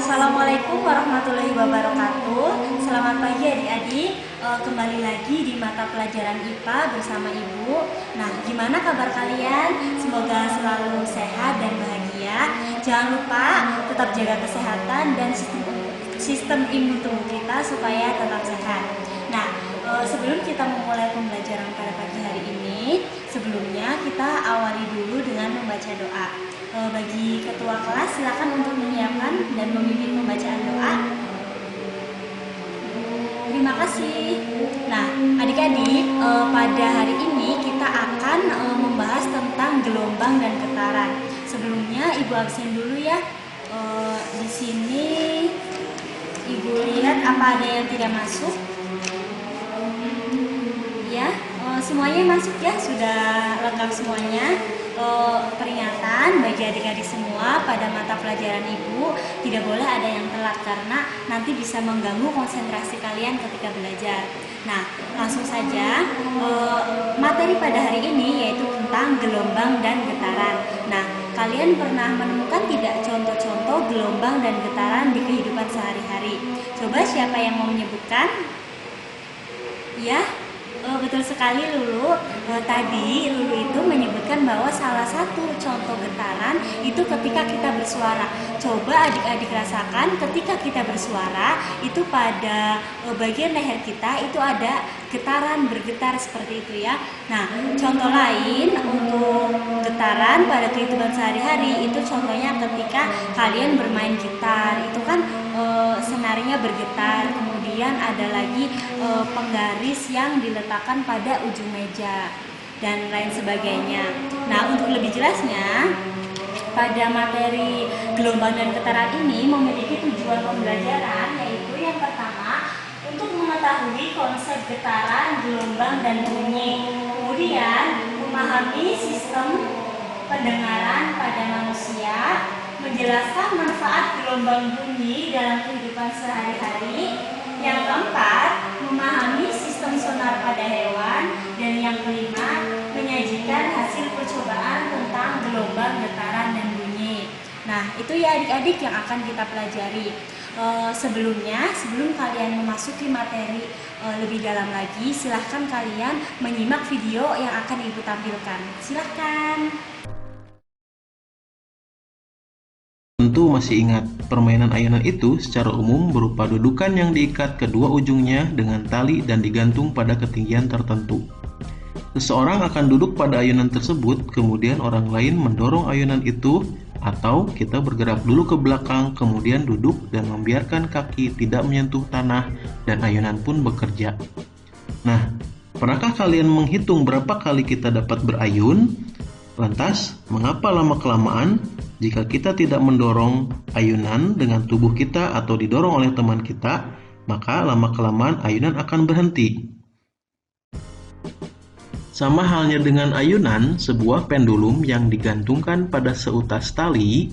Assalamualaikum warahmatullahi wabarakatuh. Selamat pagi adik-adik. Kembali lagi di mata pelajaran IPA bersama Ibu. Nah, gimana kabar kalian? Semoga selalu sehat dan bahagia. Jangan lupa tetap jaga kesehatan dan sistem imun tubuh kita supaya tetap sehat. Nah, sebelum kita memulai pembelajaran pada pagi hari ini, sebelumnya kita awali dulu dengan membaca doa. Bagi ketua kelas silakan untuk menyiapkan dan memimpin pembacaan doa. Terima kasih. Nah, adik-adik, pada hari ini kita akan membahas tentang gelombang dan getaran. Sebelumnya Ibu absen dulu ya. Di sini Ibu lihat apa ada yang tidak masuk? Ya, semuanya masuk ya, sudah lengkap semuanya. Peringatan bagi adik-adik semua, pada mata pelajaran Ibu tidak boleh ada yang telat karena nanti bisa mengganggu konsentrasi kalian ketika belajar. Nah, langsung saja materi pada hari ini yaitu tentang gelombang dan getaran. Nah, kalian pernah menemukan tidak contoh-contoh gelombang dan getaran di kehidupan sehari-hari? Coba siapa yang mau menyebutkan? Ya, betul sekali Lulu. Tadi Lulu itu menyebutkan bahwa salah satu contoh getaran itu ketika kita bersuara. Coba adik-adik rasakan ketika kita bersuara itu pada bagian leher kita itu ada getaran bergetar seperti itu ya. Nah, contoh lain untuk getaran pada kehidupan sehari-hari itu contohnya ketika kalian bermain gitar, itu kan senarinya bergetar. Kemudian ada lagi penggaris yang diletakkan pada ujung meja dan lain sebagainya. Nah, untuk lebih jelasnya, pada materi gelombang dan getaran ini memiliki tujuan pembelajaran, yaitu yang pertama untuk mengetahui konsep getaran, gelombang, dan bunyi. Kemudian memahami sistem pendengaran pada manusia, menjelaskan manfaat gelombang bunyi dalam kehidupan sehari-hari. Yang keempat, memahami sistem sonar pada hewan. Dan yang kelima, menyajikan hasil percobaan tentang gelombang, getaran, dan bunyi. Nah, itu ya adik-adik yang akan kita pelajari. Sebelum kalian memasuki materi lebih dalam lagi, silahkan kalian menyimak video yang akan Ibu tampilkan. Silahkan. Tentu masih ingat, permainan ayunan itu secara umum berupa dudukan yang diikat kedua ujungnya dengan tali dan digantung pada ketinggian tertentu. Seseorang akan duduk pada ayunan tersebut, kemudian orang lain mendorong ayunan itu, atau kita bergerak dulu ke belakang, kemudian duduk dan membiarkan kaki tidak menyentuh tanah, dan ayunan pun bekerja. Nah, pernahkah kalian menghitung berapa kali kita dapat berayun? Lantas, mengapa lama-kelamaan jika kita tidak mendorong ayunan dengan tubuh kita atau didorong oleh teman kita, maka lama-kelamaan ayunan akan berhenti? Sama halnya dengan ayunan, sebuah pendulum yang digantungkan pada seutas tali,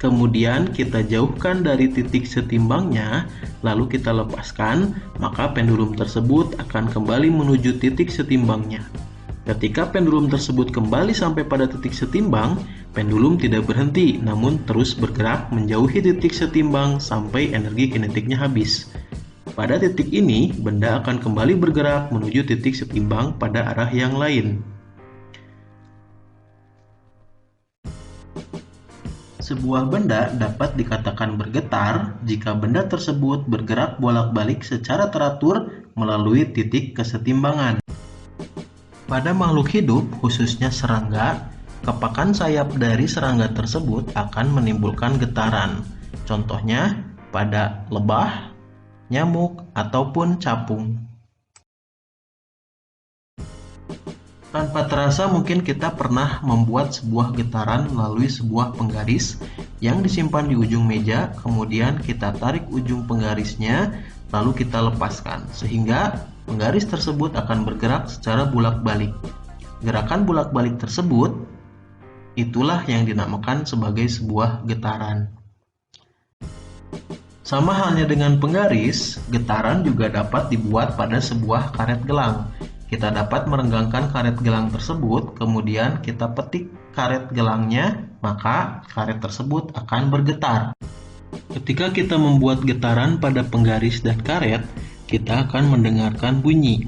kemudian kita jauhkan dari titik setimbangnya, lalu kita lepaskan, maka pendulum tersebut akan kembali menuju titik setimbangnya. Ketika pendulum tersebut kembali sampai pada titik setimbang, pendulum tidak berhenti, namun terus bergerak menjauhi titik setimbang sampai energi kinetiknya habis. Pada titik ini, benda akan kembali bergerak menuju titik setimbang pada arah yang lain. Sebuah benda dapat dikatakan bergetar jika benda tersebut bergerak bolak-balik secara teratur melalui titik kesetimbangan. Pada makhluk hidup, khususnya serangga, kepakan sayap dari serangga tersebut akan menimbulkan getaran. Contohnya pada lebah, nyamuk, ataupun capung. Tanpa terasa mungkin kita pernah membuat sebuah getaran melalui sebuah penggaris yang disimpan di ujung meja, kemudian kita tarik ujung penggarisnya, lalu kita lepaskan, sehingga penggaris tersebut akan bergerak secara bolak-balik. Gerakan bolak-balik tersebut, itulah yang dinamakan sebagai sebuah getaran. Sama halnya dengan penggaris, getaran juga dapat dibuat pada sebuah karet gelang. Kita dapat merenggangkan karet gelang tersebut, kemudian kita petik karet gelangnya, maka karet tersebut akan bergetar. Ketika kita membuat getaran pada penggaris dan karet, kita akan mendengarkan bunyi.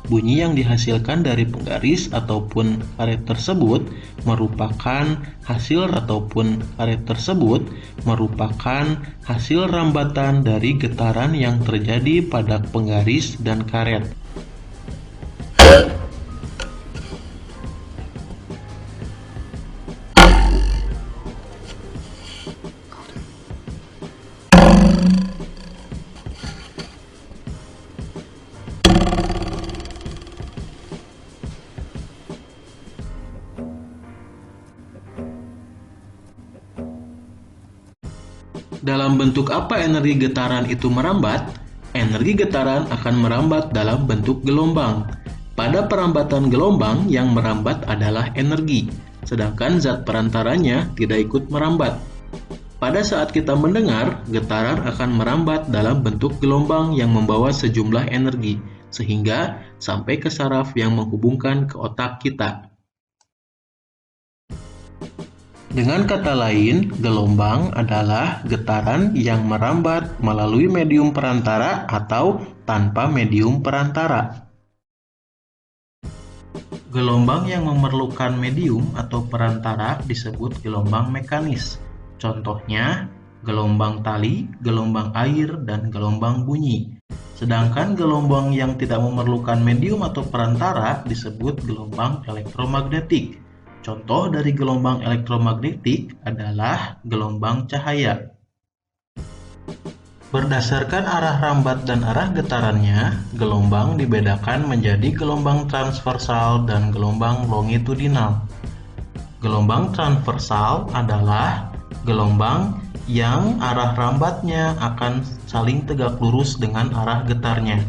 Bunyi yang dihasilkan dari penggaris ataupun karet tersebut merupakan hasil rambatan dari getaran yang terjadi pada penggaris dan karet. Dalam bentuk apa energi getaran itu merambat? Energi getaran akan merambat dalam bentuk gelombang. Pada perambatan gelombang, yang merambat adalah energi, sedangkan zat perantaranya tidak ikut merambat. Pada saat kita mendengar, getaran akan merambat dalam bentuk gelombang yang membawa sejumlah energi, sehingga sampai ke saraf yang menghubungkan ke otak kita. Dengan kata lain, gelombang adalah getaran yang merambat melalui medium perantara atau tanpa medium perantara. Gelombang yang memerlukan medium atau perantara disebut gelombang mekanis. Contohnya, gelombang tali, gelombang air, dan gelombang bunyi. Sedangkan gelombang yang tidak memerlukan medium atau perantara disebut gelombang elektromagnetik. Contoh dari gelombang elektromagnetik adalah gelombang cahaya. Berdasarkan arah rambat dan arah getarannya, gelombang dibedakan menjadi gelombang transversal dan gelombang longitudinal. Gelombang transversal adalah gelombang yang arah rambatnya akan saling tegak lurus dengan arah getarnya.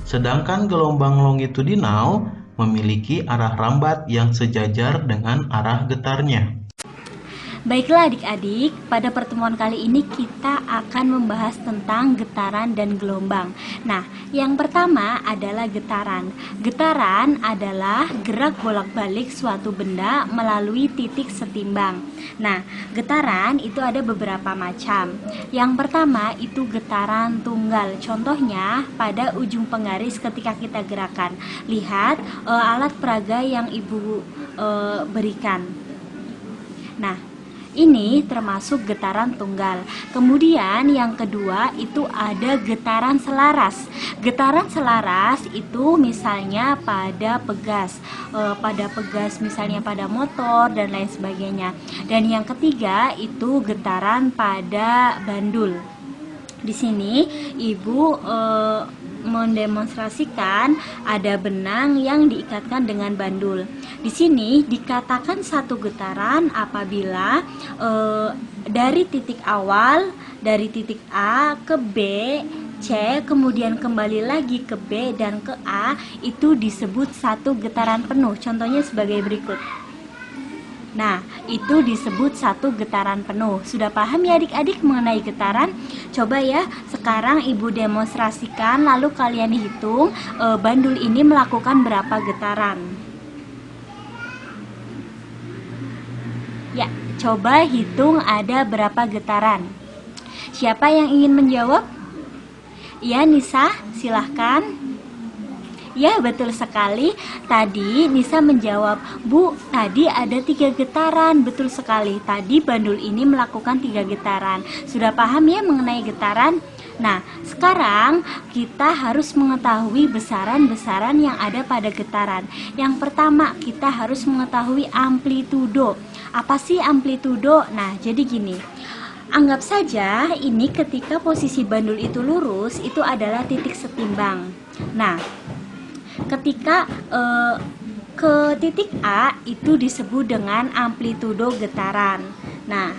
Sedangkan gelombang longitudinal memiliki arah rambat yang sejajar dengan arah getarnya. Baiklah adik-adik, pada pertemuan kali ini kita akan membahas tentang getaran dan gelombang. Nah, yang pertama adalah getaran. Getaran adalah gerak bolak-balik suatu benda melalui titik setimbang. Nah, getaran itu ada beberapa macam. Yang pertama itu getaran tunggal. Contohnya pada ujung penggaris ketika kita gerakan. Lihat alat peraga yang ibu berikan. Nah, ini termasuk getaran tunggal. Kemudian yang kedua itu ada getaran selaras. Getaran selaras itu misalnya pada pegas, misalnya pada motor dan lain sebagainya. Dan yang ketiga itu getaran pada bandul. Di sini ibu mendemonstrasikan ada benang yang diikatkan dengan bandul. Di sini dikatakan satu getaran apabila dari titik awal, dari titik A ke B, C, kemudian kembali lagi ke B dan ke A, itu disebut satu getaran penuh. Contohnya sebagai berikut. Nah, itu disebut satu getaran penuh. Sudah paham ya adik-adik mengenai getaran? Coba ya, sekarang ibu demonstrasikan lalu kalian hitung bandul ini melakukan berapa getaran. Ya, coba hitung ada berapa getaran. Siapa yang ingin menjawab? Ya, Nisa, silahkan. Ya, betul sekali. Tadi Nisa menjawab, Bu, tadi ada 3 getaran. Betul sekali, tadi bandul ini melakukan 3 getaran. Sudah paham ya mengenai getaran? Nah, sekarang kita harus mengetahui besaran-besaran yang ada pada getaran. Yang pertama, kita harus mengetahui amplitudo. Apa sih amplitudo? Nah, jadi gini. Anggap saja ini ketika posisi bandul itu lurus, itu adalah titik setimbang. Nah, ketika ke titik A itu disebut dengan amplitudo getaran. Nah,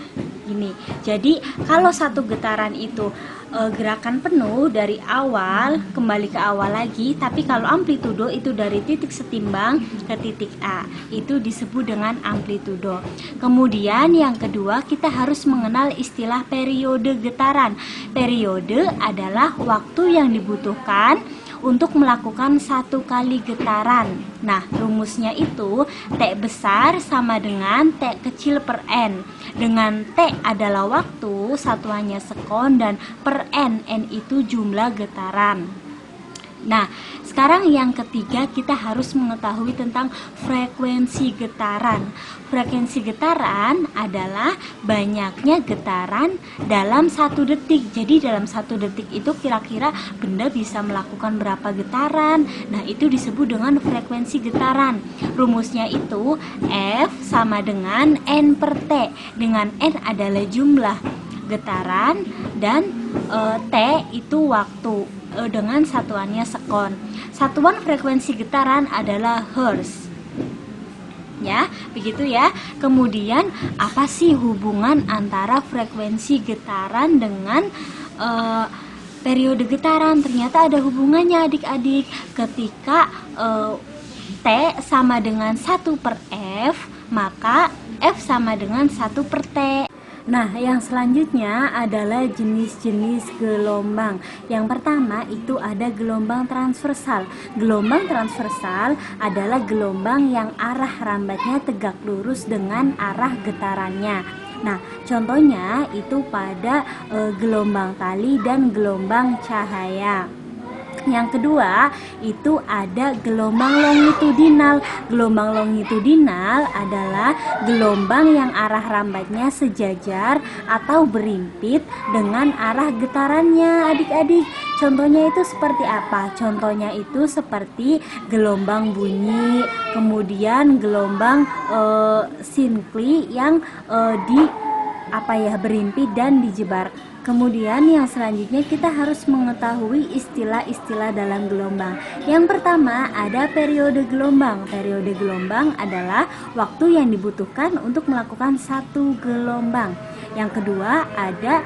gini. Jadi kalau satu getaran itu gerakan penuh dari awal kembali ke awal lagi, tapi kalau amplitudo itu dari titik setimbang ke titik A, itu disebut dengan amplitudo. Kemudian yang kedua, kita harus mengenal istilah periode getaran. Periode adalah waktu yang dibutuhkan untuk melakukan 1 kali getaran. Nah, rumusnya itu T besar sama dengan T kecil per N. Dengan T adalah waktu, satuannya sekon, dan per N itu jumlah getaran. Nah, sekarang yang ketiga kita harus mengetahui tentang frekuensi getaran. Frekuensi getaran adalah banyaknya getaran dalam 1 detik. Jadi dalam 1 detik itu kira-kira benda bisa melakukan berapa getaran. Nah, itu disebut dengan frekuensi getaran. Rumusnya itu F sama dengan N per T. Dengan N adalah jumlah getaran dan T itu waktu dengan satuannya sekon. Satuan frekuensi getaran adalah Hertz. Ya, begitu ya. Kemudian apa sih hubungan antara frekuensi getaran dengan periode getaran? Ternyata ada hubungannya adik-adik. Ketika T sama dengan 1 per F, maka F sama dengan 1 per T. Nah, yang selanjutnya adalah jenis-jenis gelombang. Yang pertama itu ada gelombang transversal. Gelombang transversal adalah gelombang yang arah rambatnya tegak lurus dengan arah getarannya. Nah, contohnya itu pada gelombang tali dan gelombang cahaya. Yang kedua itu ada gelombang longitudinal. Gelombang longitudinal adalah gelombang yang arah rambatnya sejajar atau berimpit dengan arah getarannya adik-adik. Contohnya itu seperti apa? Contohnya itu seperti gelombang bunyi, kemudian gelombang sinkli yang berimpit dan dijebar. Kemudian yang selanjutnya kita harus mengetahui istilah-istilah dalam gelombang. Yang pertama ada periode gelombang. Periode gelombang adalah waktu yang dibutuhkan untuk melakukan 1 gelombang. Yang kedua ada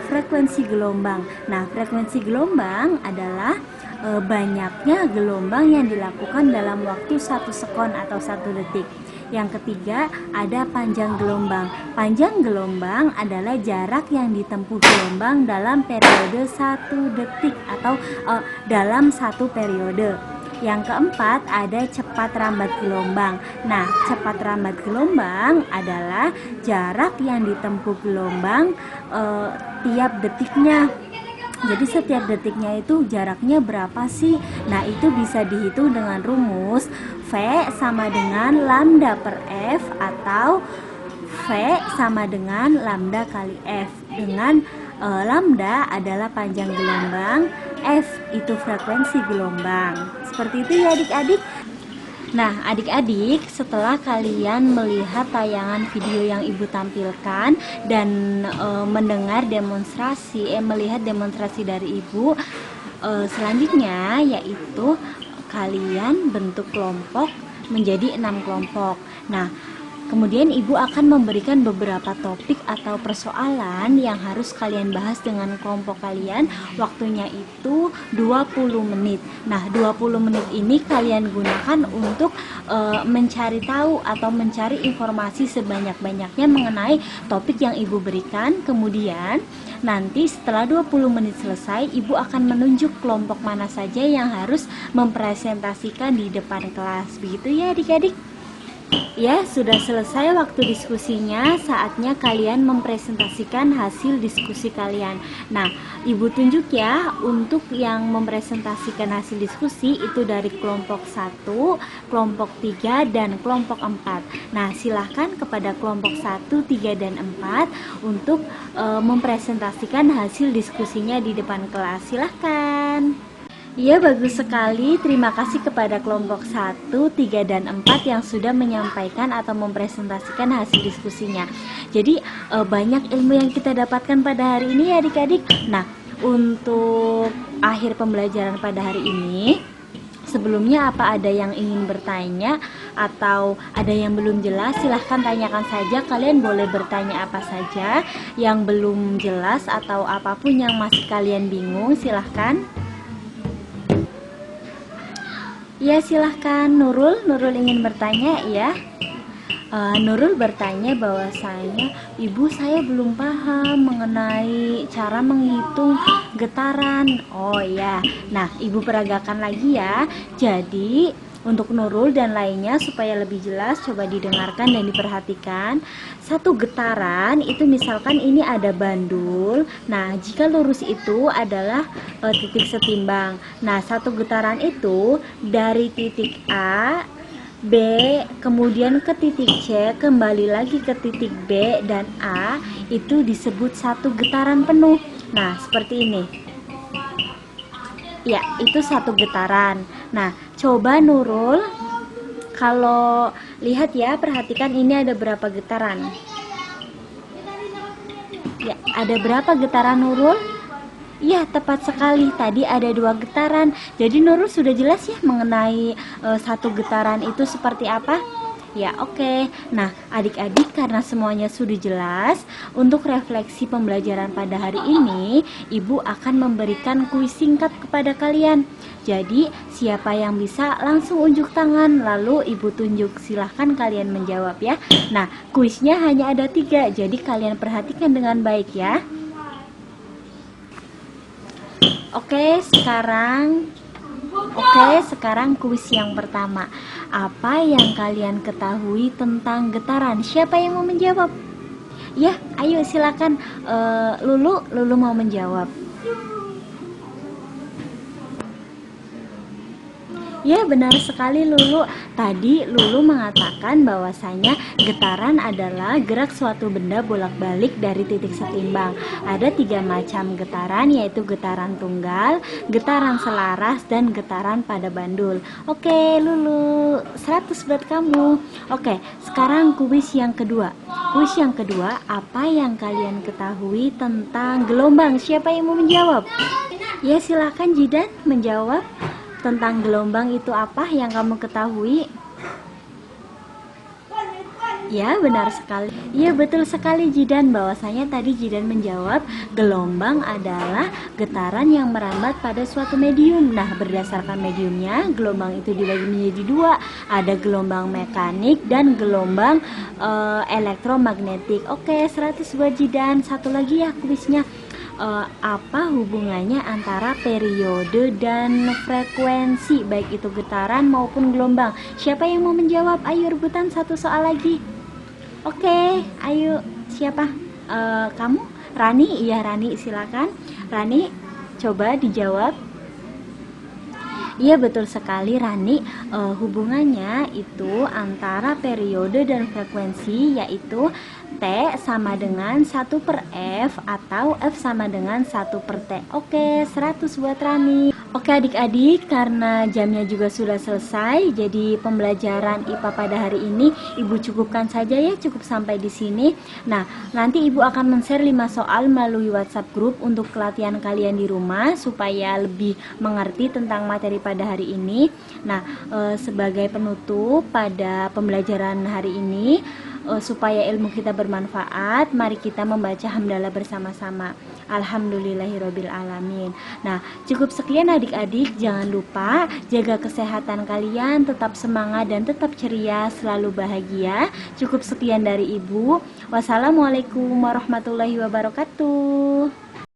frekuensi gelombang. Nah, frekuensi gelombang adalah banyaknya gelombang yang dilakukan dalam waktu 1 sekon atau 1 detik. Yang ketiga ada panjang gelombang. Panjang gelombang adalah jarak yang ditempuh gelombang dalam periode 1 detik atau dalam 1 periode. Yang keempat ada cepat rambat gelombang. Nah, cepat rambat gelombang adalah jarak yang ditempuh gelombang tiap detiknya. Jadi setiap detiknya itu jaraknya berapa sih? Nah, itu bisa dihitung dengan rumus V sama dengan lambda per F atau V sama dengan lambda kali F. Dengan lambda adalah panjang gelombang, F itu frekuensi gelombang. Seperti itu ya adik-adik. Nah, adik-adik, setelah kalian melihat tayangan video yang Ibu tampilkan dan melihat demonstrasi dari Ibu, selanjutnya yaitu kalian bentuk kelompok menjadi 6 kelompok. Nah, kemudian Ibu akan memberikan beberapa topik atau persoalan yang harus kalian bahas dengan kelompok kalian. Waktunya itu 20 menit. Nah, 20 menit ini kalian gunakan untuk mencari tahu atau mencari informasi sebanyak-banyaknya mengenai topik yang Ibu berikan. Kemudian nanti setelah 20 menit selesai, Ibu akan menunjuk kelompok mana saja yang harus mempresentasikan di depan kelas. Begitu ya adik-adik? Ya, sudah selesai waktu diskusinya, saatnya kalian mempresentasikan hasil diskusi kalian. Nah, Ibu tunjuk ya, untuk yang mempresentasikan hasil diskusi itu dari kelompok 1, kelompok 3, dan kelompok 4. Nah, silahkan kepada kelompok 1, 3, dan 4 untuk mempresentasikan hasil diskusinya di depan kelas. Silahkan. Iya, bagus sekali. Terima kasih kepada kelompok 1, 3, dan 4 yang sudah menyampaikan atau mempresentasikan hasil diskusinya. Jadi banyak ilmu yang kita dapatkan pada hari ini ya adik-adik. Nah, untuk akhir pembelajaran pada hari ini, sebelumnya apa ada yang ingin bertanya atau ada yang belum jelas? Silahkan tanyakan saja. Kalian boleh bertanya apa saja yang belum jelas atau apapun yang masih kalian bingung, silahkan. Ya, silahkan. Nurul ingin bertanya ya. Nurul bertanya bahwasanya Ibu, saya belum paham mengenai cara menghitung getaran. Oh ya, nah Ibu peragakan lagi ya. Jadi untuk Nurul dan lainnya supaya lebih jelas, coba didengarkan dan diperhatikan. Satu getaran itu misalkan ini ada bandul. Nah, jika lurus itu adalah titik setimbang. Nah, satu getaran itu dari titik A, B, kemudian ke titik C, kembali lagi ke titik B dan A, itu disebut satu getaran penuh. Nah, seperti ini. Ya, itu satu getaran. Nah, coba Nurul, kalau lihat ya, perhatikan ini ada berapa getaran. Ya, ada berapa getaran Nurul? Ya, tepat sekali. Tadi ada 2 getaran. Jadi Nurul sudah jelas ya mengenai satu getaran itu seperti apa? Ya, oke. Nah, adik-adik, karena semuanya sudah jelas, untuk refleksi pembelajaran pada hari ini, Ibu akan memberikan kuis singkat kepada kalian. Jadi, siapa yang bisa langsung unjuk tangan, lalu Ibu tunjuk. Silahkan kalian menjawab ya. Nah, kuisnya hanya ada 3, jadi kalian perhatikan dengan baik ya. Oke, sekarang kuis yang pertama. Apa yang kalian ketahui tentang getaran? Siapa yang mau menjawab? Ya, ayo silakan. Lulu mau menjawab. Ya, benar sekali Lulu. Tadi Lulu mengatakan bahwasanya getaran adalah gerak suatu benda bolak-balik dari titik setimbang. Ada 3 macam getaran, yaitu getaran tunggal, getaran selaras, dan getaran pada bandul. Oke Lulu, 100 buat kamu. Oke, sekarang kuis yang kedua. Kuis yang kedua, apa yang kalian ketahui tentang gelombang? Siapa yang mau menjawab? Ya, silakan Jidan menjawab. Tentang gelombang itu apa yang kamu ketahui? Ya, benar sekali. Ya, betul sekali Jidan, bahwasanya tadi Jidan menjawab gelombang adalah getaran yang merambat pada suatu medium. Nah, berdasarkan mediumnya, gelombang itu dibagi menjadi 2. Ada gelombang mekanik dan gelombang elektromagnetik. Oke, 100 buat Jidan. Satu lagi ya kuisnya. Apa hubungannya antara periode dan frekuensi, baik itu getaran maupun gelombang? Siapa yang mau menjawab? Ayo rebutan satu soal lagi. Oke, ayo siapa? Kamu? Rani? Iya Rani, silakan. Rani, coba dijawab. Iya, betul sekali Rani. Hubungannya itu antara periode dan frekuensi, yaitu T sama dengan 1/F atau F sama dengan 1/T. Oke, 100 buat Rani. Oke adik-adik, karena jamnya juga sudah selesai, jadi pembelajaran IPA pada hari ini Ibu cukupkan saja ya, cukup sampai di sini. Nah, nanti Ibu akan men-share 5 soal melalui WhatsApp group untuk pelatihan kalian di rumah supaya lebih mengerti tentang materi pada hari ini. Nah, sebagai penutup pada pembelajaran hari ini, supaya ilmu kita bermanfaat, mari kita membaca hamdalah bersama-sama. Alhamdulillahirabbil alamin. Nah, cukup sekian adik-adik, jangan lupa jaga kesehatan kalian, tetap semangat dan tetap ceria, selalu bahagia. Cukup sekian dari Ibu. Wassalamualaikum warahmatullahi wabarakatuh.